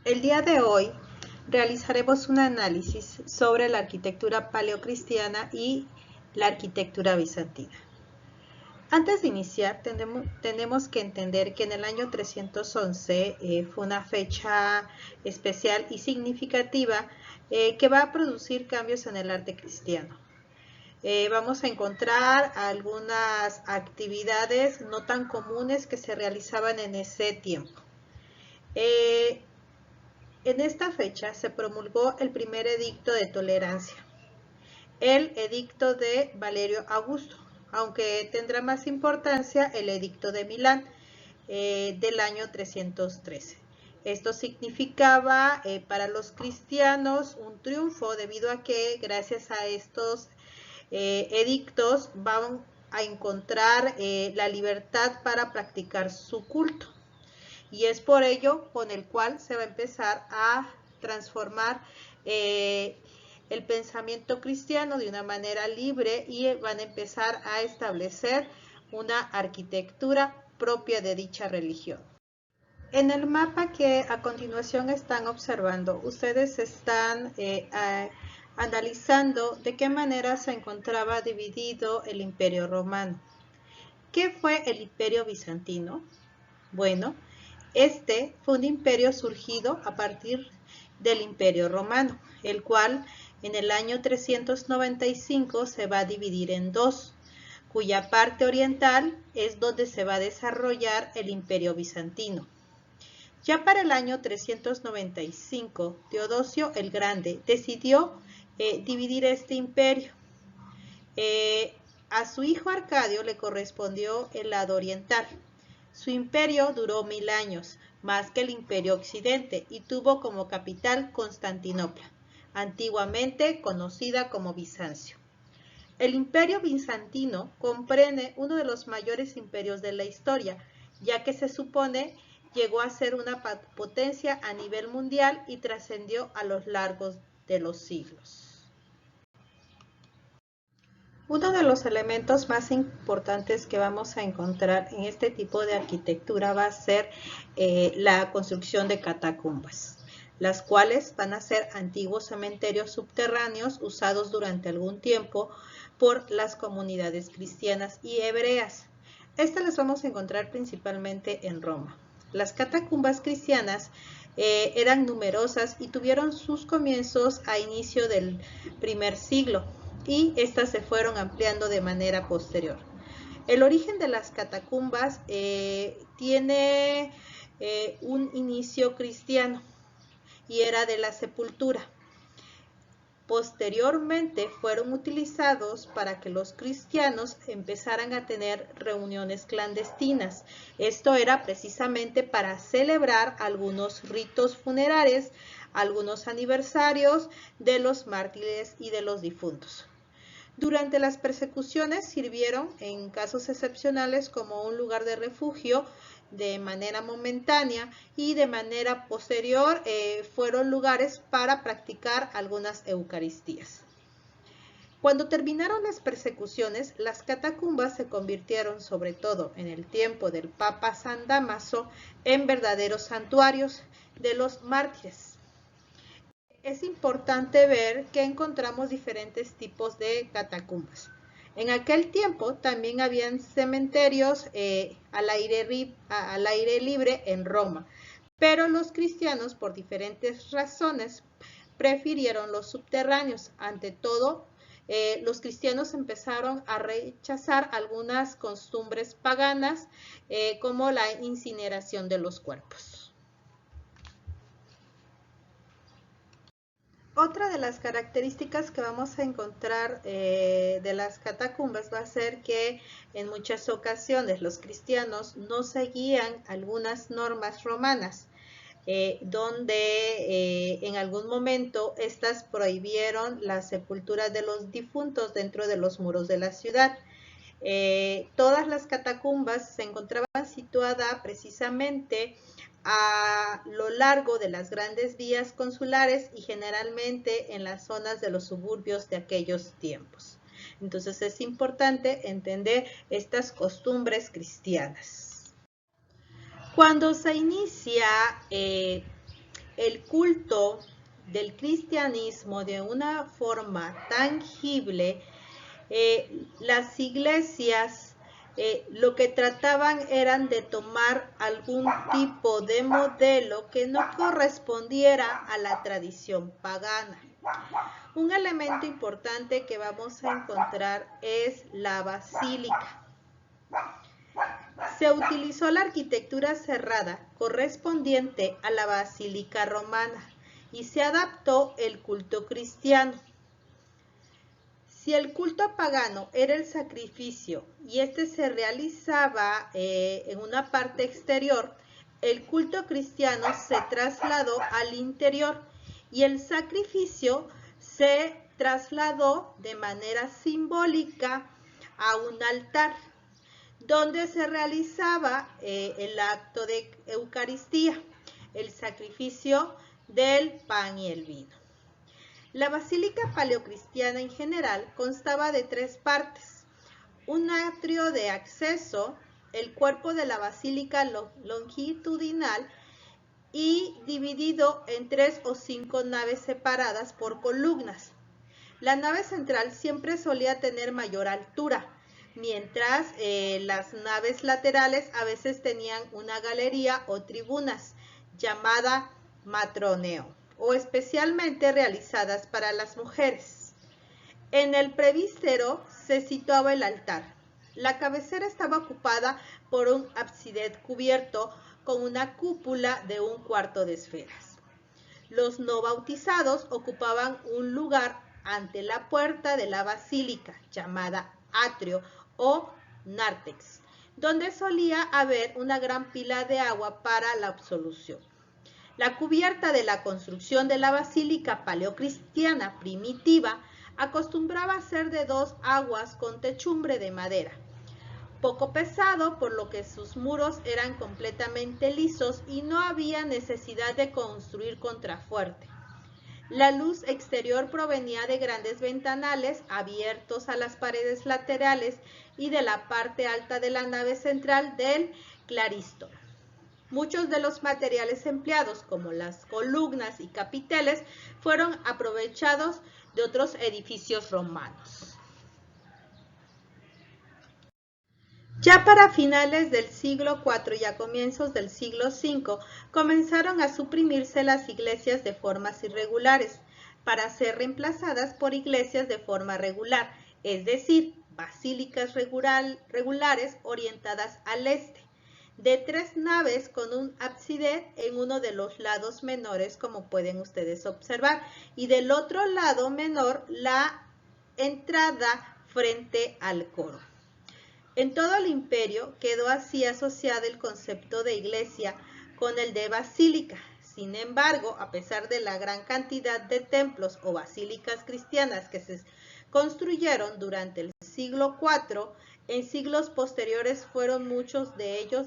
El día de hoy realizaremos un análisis sobre la arquitectura paleocristiana y la arquitectura bizantina. Antes de iniciar, tenemos que entender que en el año 311 fue una fecha especial y significativa que va a producir cambios en el arte cristiano. Vamos a encontrar algunas actividades no tan comunes que se realizaban en ese tiempo. En esta fecha se promulgó el primer edicto de tolerancia, el edicto de Valerio Augusto, aunque tendrá más importancia el edicto de Milán del año 313. Esto significaba para los cristianos un triunfo debido a que gracias a estos edictos van a encontrar la libertad para practicar su culto. Y es por ello con el cual se va a empezar a transformar el pensamiento cristiano de una manera libre y van a empezar a establecer una arquitectura propia de dicha religión. En el mapa que a continuación están observando, ustedes están analizando de qué manera se encontraba dividido el Imperio Romano. ¿Qué fue el Imperio Bizantino? Bueno, este fue un imperio surgido a partir del Imperio Romano, el cual en el año 395 se va a dividir en dos, cuya parte oriental es donde se va a desarrollar el Imperio Bizantino. Ya para el año 395, Teodosio el Grande decidió dividir este imperio. A su hijo Arcadio le correspondió el lado oriental. Su imperio duró 1000 años, más que el Imperio Occidente, y tuvo como capital Constantinopla, antiguamente conocida como Bizancio. El Imperio Bizantino comprende uno de los mayores imperios de la historia, ya que se supone llegó a ser una potencia a nivel mundial y trascendió a lo largo de los siglos. Uno de los elementos más importantes que vamos a encontrar en este tipo de arquitectura va a ser la construcción de catacumbas, las cuales van a ser antiguos cementerios subterráneos usados durante algún tiempo por las comunidades cristianas y hebreas. Estas las vamos a encontrar principalmente en Roma. Las catacumbas cristianas eran numerosas y tuvieron sus comienzos a inicio del primer siglo, y estas se fueron ampliando de manera posterior. El origen de las catacumbas tiene un inicio cristiano y era de la sepultura. Posteriormente fueron utilizados para que los cristianos empezaran a tener reuniones clandestinas. Esto era precisamente para celebrar algunos ritos funerarios, algunos aniversarios de los mártires y de los difuntos. Durante las persecuciones sirvieron, en casos excepcionales, como un lugar de refugio de manera momentánea, y de manera posterior fueron lugares para practicar algunas eucaristías. Cuando terminaron las persecuciones, las catacumbas se convirtieron, sobre todo en el tiempo del Papa San Dámaso, en verdaderos santuarios de los mártires. Es importante ver que encontramos diferentes tipos de catacumbas. En aquel tiempo también habían cementerios al aire libre en Roma, pero los cristianos, por diferentes razones, prefirieron los subterráneos. Ante todo, los cristianos empezaron a rechazar algunas costumbres paganas, como la incineración de los cuerpos. Otra de las características que vamos a encontrar de las catacumbas va a ser que en muchas ocasiones los cristianos no seguían algunas normas romanas, donde en algún momento estas prohibieron la sepultura de los difuntos dentro de los muros de la ciudad. Todas las catacumbas se encontraban situadas precisamente a lo largo de las grandes vías consulares y generalmente en las zonas de los suburbios de aquellos tiempos. Entonces es importante entender estas costumbres cristianas. Cuando se inicia el culto del cristianismo de una forma tangible, las iglesias lo que trataban eran de tomar algún tipo de modelo que no correspondiera a la tradición pagana. Un elemento importante que vamos a encontrar es la basílica. Se utilizó la arquitectura cerrada correspondiente a la basílica romana y se adaptó el culto cristiano. Si el culto pagano era el sacrificio y este se realizaba en una parte exterior, el culto cristiano se trasladó al interior y el sacrificio se trasladó de manera simbólica a un altar, donde se realizaba el acto de Eucaristía, el sacrificio del pan y el vino. La basílica paleocristiana en general constaba de 3 partes: un atrio de acceso, el cuerpo de la basílica longitudinal y dividido en 3 o 5 naves separadas por columnas. La nave central siempre solía tener mayor altura, mientras las naves laterales a veces tenían una galería o tribunas llamada matroneo, o especialmente realizadas para las mujeres. En el presbiterio se situaba el altar. La cabecera estaba ocupada por un ábside cubierto con una cúpula de 1/4 de esferas. Los no bautizados ocupaban un lugar ante la puerta de la basílica, llamada atrio o nártex, donde solía haber una gran pila de agua para la absolución. La cubierta de la construcción de la basílica paleocristiana primitiva acostumbraba a ser de 2 aguas con techumbre de madera, poco pesado, por lo que sus muros eran completamente lisos y no había necesidad de construir contrafuerte. La luz exterior provenía de grandes ventanales abiertos a las paredes laterales y de la parte alta de la nave central del clarístoro. Muchos de los materiales empleados, como las columnas y capiteles, fueron aprovechados de otros edificios romanos. Ya para finales del siglo IV y a comienzos del siglo V, comenzaron a suprimirse las iglesias de formas irregulares para ser reemplazadas por iglesias de forma regular, es decir, basílicas regulares orientadas al este, de 3 naves con un ábside en uno de los lados menores, como pueden ustedes observar, y del otro lado menor la entrada frente al coro. En todo el imperio quedó así asociado el concepto de iglesia con el de basílica. Sin embargo, a pesar de la gran cantidad de templos o basílicas cristianas que se construyeron durante el siglo IV, en siglos posteriores fueron muchos de ellos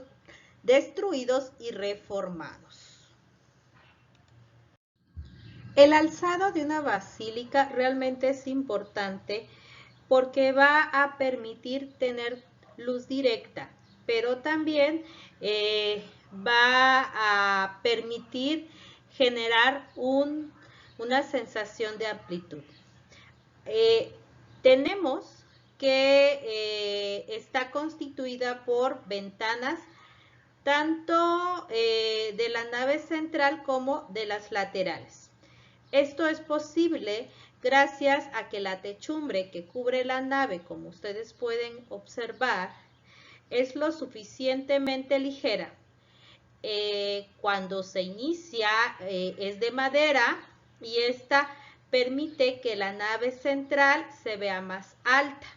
destruidos y reformados. El alzado de una basílica realmente es importante porque va a permitir tener luz directa, pero también va a permitir generar una sensación de amplitud. Tenemos que está constituida por ventanas tanto de la nave central como de las laterales. Esto es posible gracias a que la techumbre que cubre la nave, como ustedes pueden observar, es lo suficientemente ligera. Cuando se inicia es de madera y esta permite que la nave central se vea más alta.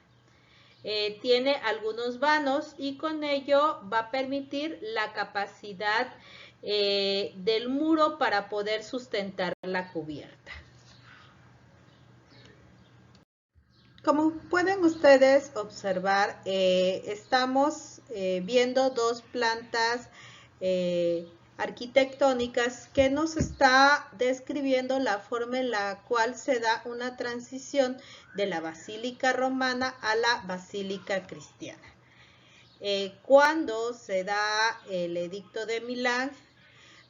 Tiene algunos vanos y con ello va a permitir la capacidad del muro para poder sustentar la cubierta. Como pueden ustedes observar, estamos viendo 2 plantas arquitectónicas que nos está describiendo la forma en la cual se da una transición de la basílica romana a la basílica cristiana. Cuando se da el edicto de Milán,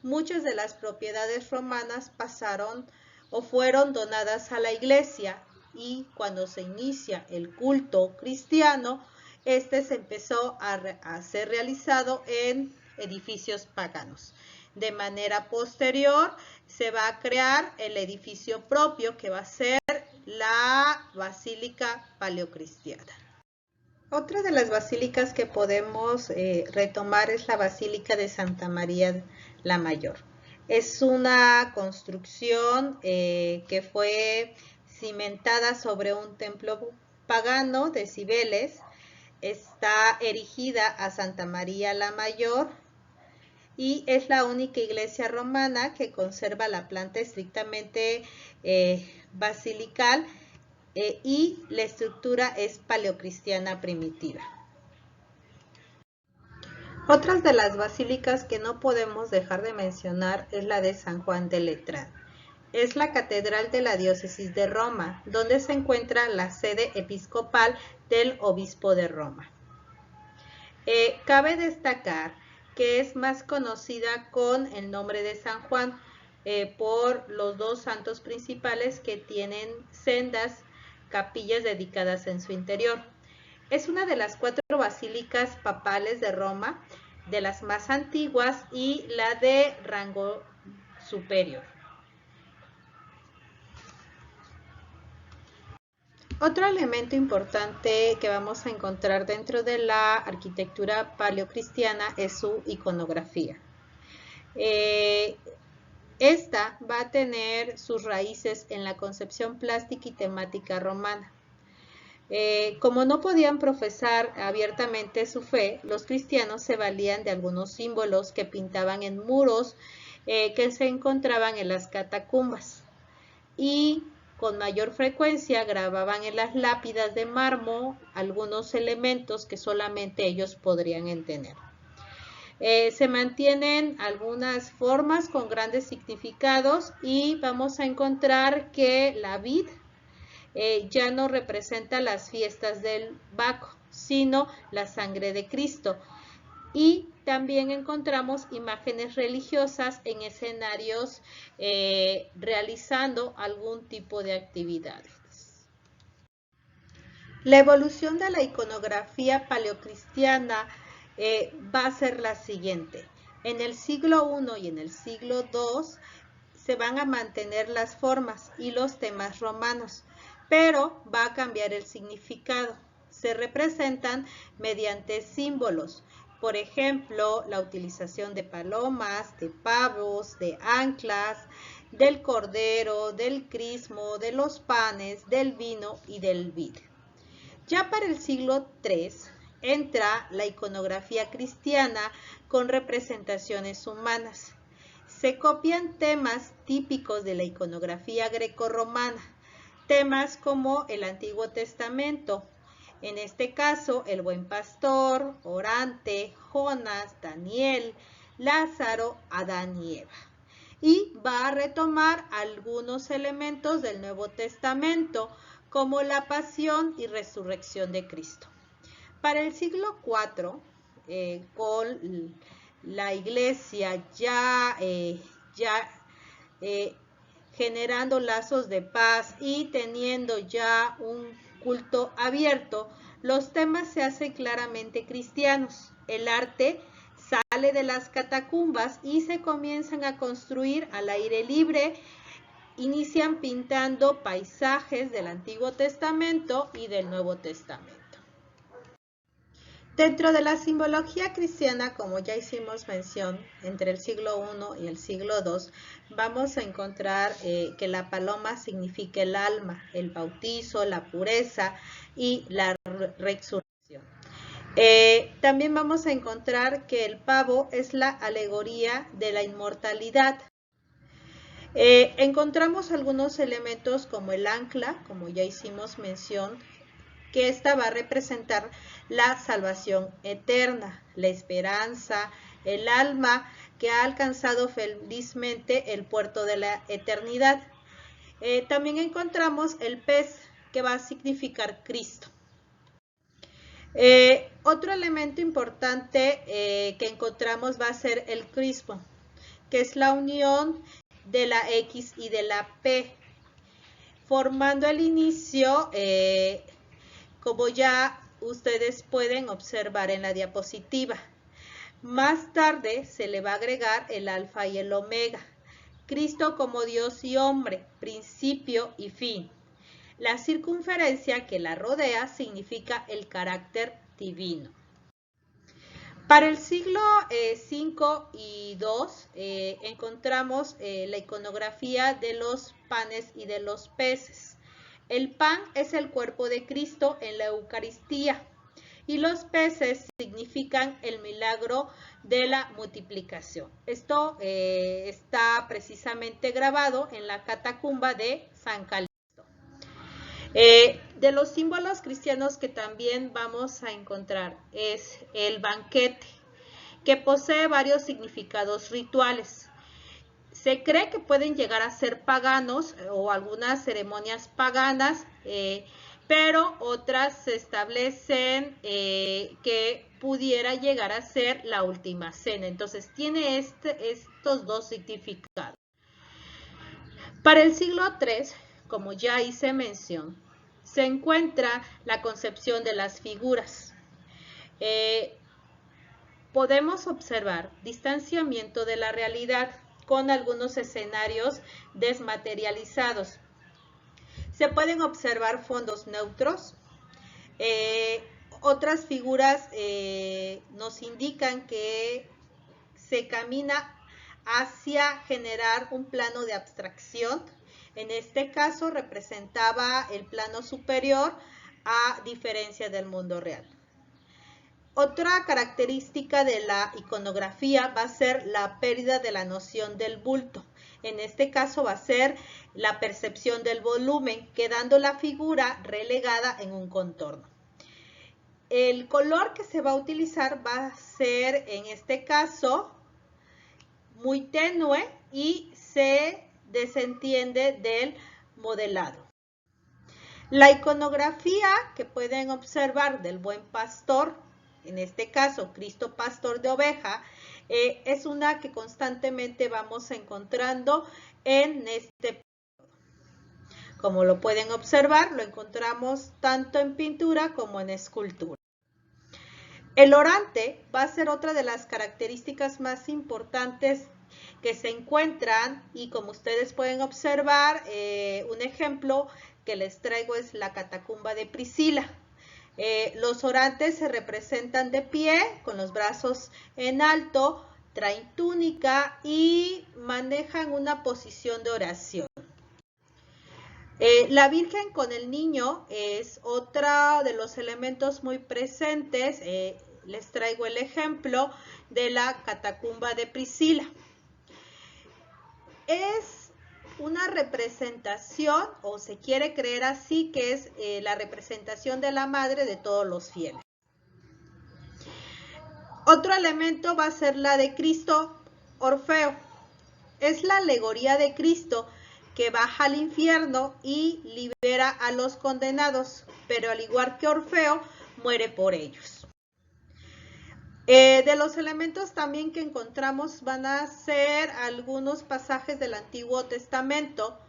muchas de las propiedades romanas pasaron o fueron donadas a la iglesia, y cuando se inicia el culto cristiano, este se empezó a ser realizado en edificios paganos. De manera posterior se va a crear el edificio propio, que va a ser la Basílica Paleocristiana. Otra de las basílicas que podemos retomar es la Basílica de Santa María la Mayor. Es una construcción que fue cimentada sobre un templo pagano de Cibeles. Está erigida a Santa María la Mayor y es la única iglesia romana que conserva la planta estrictamente basilical, y la estructura es paleocristiana primitiva. Otras de las basílicas que no podemos dejar de mencionar es la de San Juan de Letrán. Es la catedral de la diócesis de Roma, donde se encuentra la sede episcopal del obispo de Roma. Cabe destacar que es más conocida con el nombre de San Juan por los dos santos principales que tienen sendas capillas dedicadas en su interior. Es una de las 4 basílicas papales de Roma, de las más antiguas y la de rango superior. Otro elemento importante que vamos a encontrar dentro de la arquitectura paleocristiana es su iconografía. Esta va a tener sus raíces en la concepción plástica y temática romana. Como no podían profesar abiertamente su fe, los cristianos se valían de algunos símbolos que pintaban en muros que se encontraban en las catacumbas, y con mayor frecuencia grababan en las lápidas de mármol algunos elementos que solamente ellos podrían entender. Se mantienen algunas formas con grandes significados, y vamos a encontrar que la vid ya no representa las fiestas del Baco, sino la sangre de Cristo. Y también encontramos imágenes religiosas en escenarios realizando algún tipo de actividades. La evolución de la iconografía paleocristiana va a ser la siguiente. En el siglo I y en el siglo II se van a mantener las formas y los temas romanos, pero va a cambiar el significado. Se representan mediante símbolos. Por ejemplo, la utilización de palomas, de pavos, de anclas, del cordero, del crismo, de los panes, del vino y del vid. Ya para el siglo III entra la iconografía cristiana con representaciones humanas. Se copian temas típicos de la iconografía grecorromana, temas como el Antiguo Testamento, en este caso el Buen Pastor, Orante, Jonás, Daniel, Lázaro, Adán y Eva. Y va a retomar algunos elementos del Nuevo Testamento, como la pasión y resurrección de Cristo. Para el siglo IV, con la iglesia ya generando lazos de paz y teniendo ya un culto abierto, los temas se hacen claramente cristianos. El arte sale de las catacumbas y se comienzan a construir al aire libre. Inician pintando paisajes del Antiguo Testamento y del Nuevo Testamento. Dentro de la simbología cristiana, como ya hicimos mención, entre el siglo I y el siglo II, vamos a encontrar que la paloma significa el alma, el bautizo, la pureza y la resurrección. También vamos a encontrar que el pavo es la alegoría de la inmortalidad. Encontramos algunos elementos como el ancla, como ya hicimos mención, que esta va a representar la salvación eterna, la esperanza, el alma que ha alcanzado felizmente el puerto de la eternidad. También encontramos el pez, que va a significar Cristo. Otro elemento importante que encontramos va a ser el crismo. que es la unión de la X y de la P, formando el inicio, como ya ustedes pueden observar en la diapositiva. Más tarde se le va a agregar el alfa y el omega. Cristo como Dios y hombre, principio y fin. La circunferencia que la rodea significa el carácter divino. Para el siglo V y II encontramos la iconografía de los panes y de los peces. El pan es el cuerpo de Cristo en la Eucaristía y los peces significan el milagro de la multiplicación. Esto está precisamente grabado en la catacumba de San Calixto. De los símbolos cristianos que también vamos a encontrar es el banquete, que posee varios significados rituales. Se cree que pueden llegar a ser paganos o algunas ceremonias paganas, pero otras se establecen que pudiera llegar a ser la última cena. Entonces tiene estos dos significados. Para el siglo III, como ya hice mención, se encuentra la concepción de las figuras. Podemos observar distanciamiento de la realidad con algunos escenarios desmaterializados. Se pueden observar fondos neutros. Otras figuras nos indican que se camina hacia generar un plano de abstracción. En este caso representaba el plano superior a diferencia del mundo real. Otra característica de la iconografía va a ser la pérdida de la noción del bulto. En este caso va a ser la percepción del volumen, quedando la figura relegada en un contorno. El color que se va a utilizar va a ser, en este caso, muy tenue y se desentiende del modelado. La iconografía que pueden observar del buen pastor, en este caso Cristo pastor de oveja, es una que constantemente vamos encontrando en este periodo. Como lo pueden observar, lo encontramos tanto en pintura como en escultura. El orante va a ser otra de las características más importantes que se encuentran, y como ustedes pueden observar, un ejemplo que les traigo es la catacumba de Priscila. Los orantes se representan de pie, con los brazos en alto, traen túnica y manejan una posición de oración. La Virgen con el niño es otro de los elementos muy presentes. Les traigo el ejemplo de la catacumba de Priscila. Es una representación, o se quiere creer así, que es la representación de la madre de todos los fieles. Otro elemento va a ser la de Cristo Orfeo. Es la alegoría de Cristo que baja al infierno y libera a los condenados, pero al igual que Orfeo, muere por ellos. De los elementos también que encontramos van a ser algunos pasajes del Antiguo Testamento.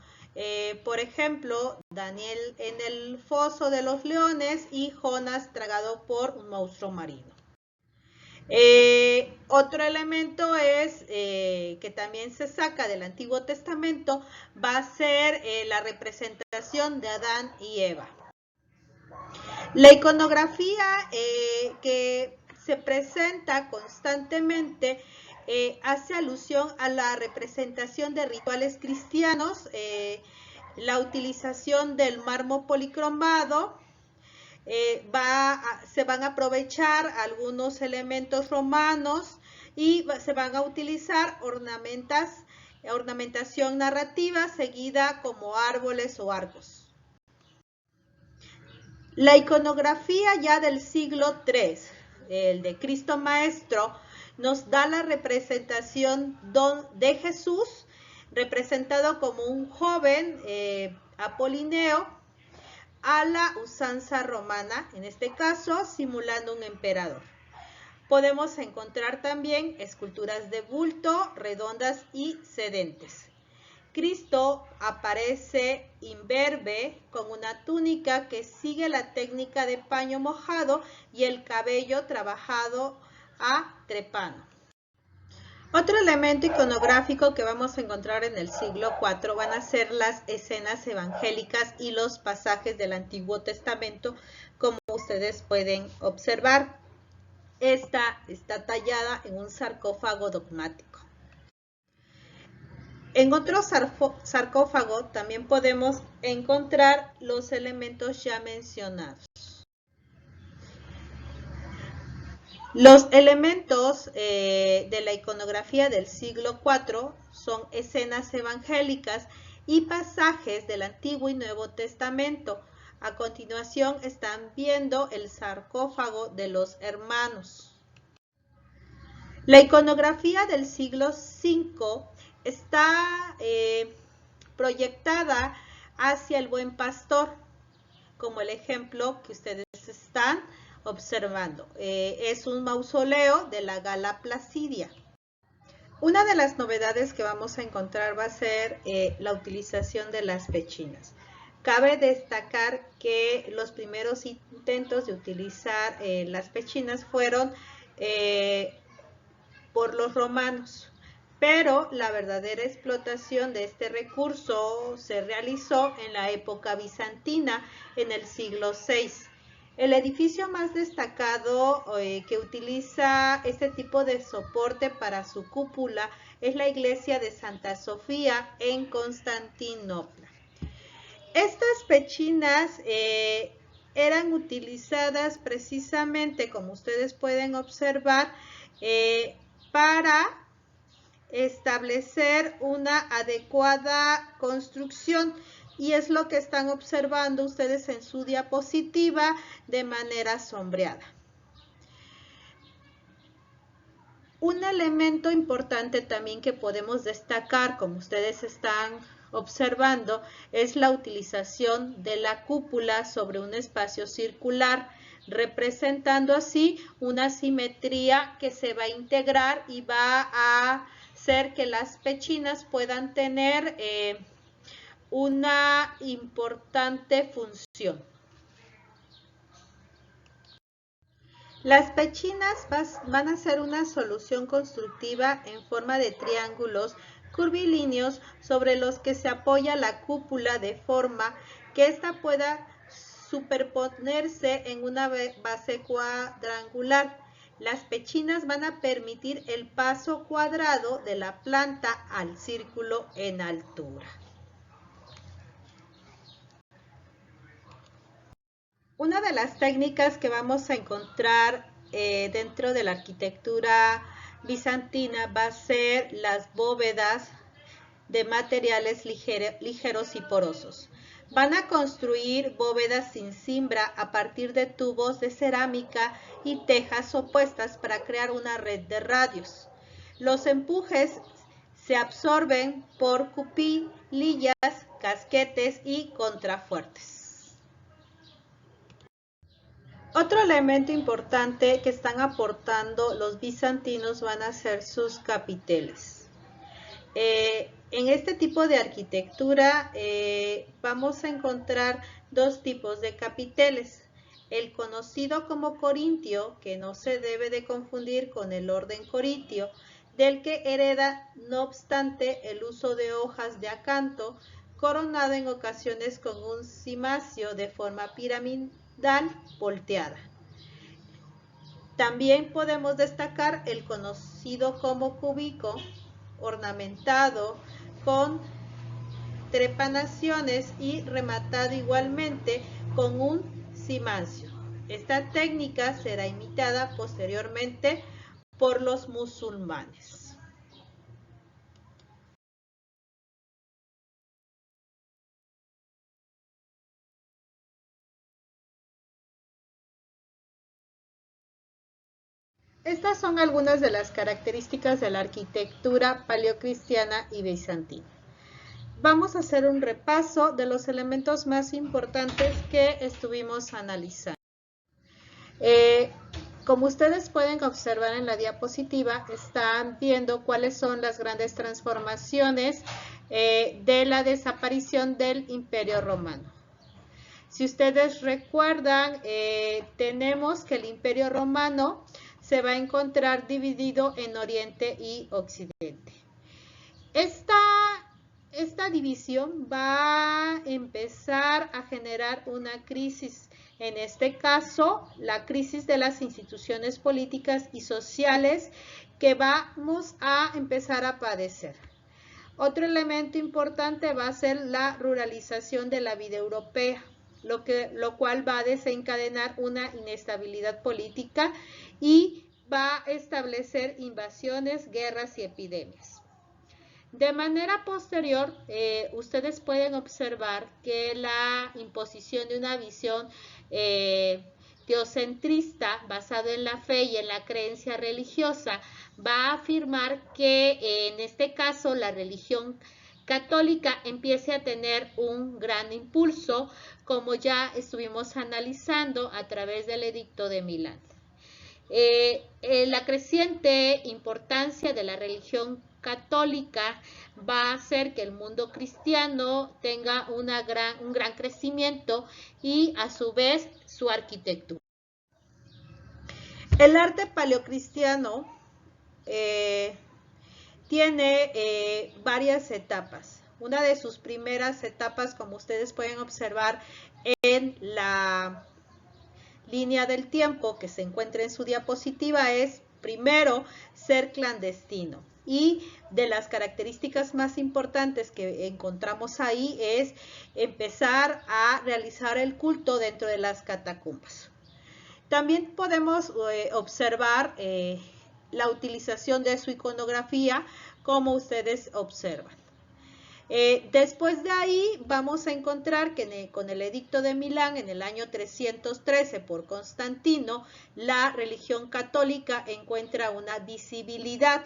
Por ejemplo, Daniel en el foso de los leones y Jonás tragado por un monstruo marino. Otro elemento es que también se saca del Antiguo Testamento, va a ser la representación de Adán y Eva. La iconografía que se presenta constantemente hace alusión a la representación de rituales cristianos, la utilización del mármol policromado. Se van a aprovechar algunos elementos romanos y se van a utilizar ornamentación narrativa seguida como árboles o arcos. La iconografía ya del siglo III, el de Cristo Maestro, nos da la representación de Jesús representado como un joven apolineo, a la usanza romana, en este caso simulando un emperador. Podemos encontrar también esculturas de bulto, redondas y sedentes. Cristo aparece imberbe con una túnica que sigue la técnica de paño mojado y el cabello trabajado a trepano. Otro elemento iconográfico que vamos a encontrar en el siglo IV van a ser las escenas evangélicas y los pasajes del Antiguo Testamento, como ustedes pueden observar. Esta está tallada en un sarcófago dogmático. En otro sarcófago también podemos encontrar los elementos ya mencionados. Los elementos de la iconografía del siglo IV son escenas evangélicas y pasajes del Antiguo y Nuevo Testamento. A continuación están viendo el sarcófago de los hermanos. La iconografía del siglo V está proyectada hacia el Buen Pastor, como el ejemplo que ustedes están observando. Es un mausoleo de la Gala Placidia. Una de las novedades que vamos a encontrar va a ser la utilización de las pechinas. Cabe destacar que los primeros intentos de utilizar las pechinas fueron por los romanos, pero la verdadera explotación de este recurso se realizó en la época bizantina, en el siglo VI. El edificio más destacado que utiliza este tipo de soporte para su cúpula es la iglesia de Santa Sofía en Constantinopla. Estas pechinas eran utilizadas precisamente, como ustedes pueden observar, para establecer una adecuada construcción, y es lo que están observando ustedes en su diapositiva de manera sombreada. Un elemento importante también que podemos destacar, como ustedes están observando, es la utilización de la cúpula sobre un espacio circular, representando así una simetría que se va a integrar y va a hacer que las pechinas puedan tener una importante función. Las pechinas van a ser una solución constructiva en forma de triángulos curvilíneos sobre los que se apoya la cúpula de forma que ésta pueda superponerse en una base cuadrangular. Las pechinas van a permitir el paso cuadrado de la planta al círculo en altura. Una de las técnicas que vamos a encontrar dentro de la arquitectura bizantina va a ser las bóvedas de materiales ligeros y porosos. Van a construir bóvedas sin cimbra a partir de tubos de cerámica y tejas opuestas para crear una red de radios. Los empujes se absorben por cupilillas, casquetes y contrafuertes. Otro elemento importante que están aportando los bizantinos van a ser sus capiteles. En este tipo de arquitectura vamos a encontrar dos tipos de capiteles. El conocido como corintio, que no se debe de confundir con el orden corintio, del que hereda no obstante el uso de hojas de acanto, coronado en ocasiones con un cimacio de forma piramidal volteada. También podemos destacar el conocido como cúbico, ornamentado con trepanaciones y rematado igualmente con un cimacio. Esta técnica será imitada posteriormente por los musulmanes. Estas son algunas de las características de la arquitectura paleocristiana y bizantina. Vamos a hacer un repaso de los elementos más importantes que estuvimos analizando. Como ustedes pueden observar en la diapositiva, están viendo cuáles son las grandes transformaciones de la desaparición del Imperio Romano. Si ustedes recuerdan, tenemos que el Imperio Romano se va a encontrar dividido en Oriente y Occidente. Esta división va a empezar a generar una crisis, en este caso, la crisis de las instituciones políticas y sociales que vamos a empezar a padecer. Otro elemento importante va a ser la ruralización de la vida europea, lo cual va a desencadenar una inestabilidad política y va a establecer invasiones, guerras y epidemias. De manera posterior, ustedes pueden observar que la imposición de una visión teocentrista basada en la fe y en la creencia religiosa va a afirmar que en este caso la religión católica empiece a tener un gran impulso, como ya estuvimos analizando a través del Edicto de Milán. La creciente importancia de la religión católica va a hacer que el mundo cristiano tenga un gran crecimiento y a su vez su arquitectura. El arte paleocristiano tiene varias etapas. Una de sus primeras etapas, como ustedes pueden observar en la línea del tiempo que se encuentra en su diapositiva, es primero ser clandestino. Y de las características más importantes que encontramos ahí es empezar a realizar el culto dentro de las catacumbas. También podemos observar la utilización de su iconografía, como ustedes observan. Después de ahí vamos a encontrar que con el Edicto de Milán en el año 313 por Constantino, la religión católica encuentra una visibilidad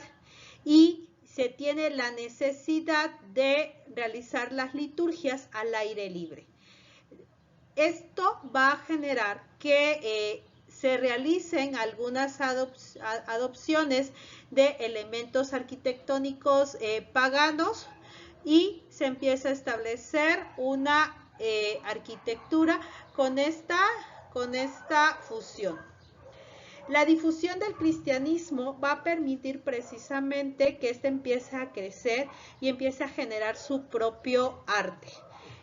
y se tiene la necesidad de realizar las liturgias al aire libre. Esto va a generar que se realicen algunas adopciones de elementos arquitectónicos paganos y se empieza a establecer una arquitectura con esta fusión. La difusión del cristianismo va a permitir precisamente que éste empiece a crecer y empiece a generar su propio arte.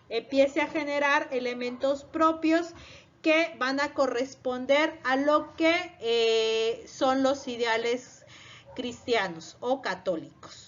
Empiece a generar elementos propios que van a corresponder a lo que son los ideales cristianos o católicos.